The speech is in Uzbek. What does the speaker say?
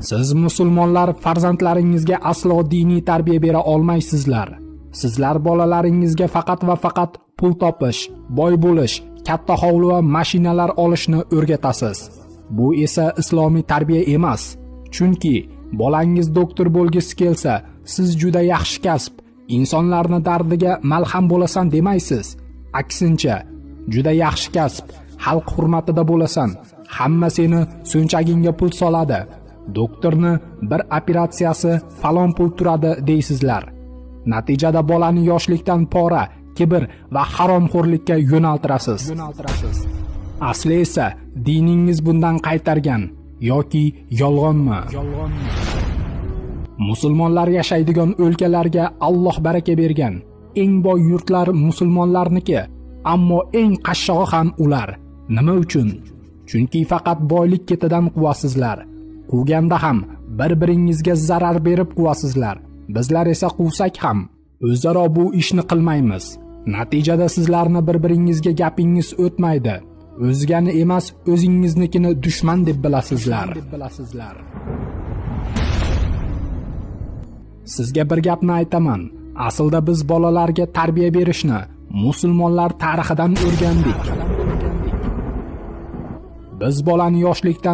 Siz musulmonlar farzandlaringizga aslo diniy tarbiya bera olmaysizlar. Sizlar bolalaringizga faqat va faqat pul topish, boy bo'lish, katta hovli va mashinalar olishni o'rgatasiz. Bu esa islomiy tarbiya emas. Chunki bolangiz doktor bo'lgisi kelsa, siz juda yaxshi kasb, insonlarning dardiga malham bo'lasan demaysiz. Aksincha, juda yaxshi kasb, xalq hurmatida bo'lasan, hamma seni so'nchagingga pul soladi. Doktorni bir operatsiyasi falon pul turadi deysizlar. Natijada bolani yoshlikdan pora, kibr va haromxo'rlikka yo'naltirasiz. Asli esa diningiz bundan qaytargan yoki yolg'onmi? Musulmonlar yashaydigan o'lkalarga Alloh baraka bergan. Eng boy yurtlar musulmonlarniki, ammo eng qashshog'i ham ular. Nima uchun? Chunki faqat boylik ketidan quvasizlar. Quvganda ham bir-biringizga zarar berib quvasizlar. Bizlar esa quvsak ham o'zaro bu ishni qilmaymiz. Natijada sizlarni bir-biringizga gapingiz o'tmaydi. O'zgani emas, o'zingiznikini dushman deb bilasizlar. Sizga bir gapni aytaman. Aslida biz bolalarga tarbiya berishni musulmonlar tarixidan o'rgandik. Biz bolani yoshlikdan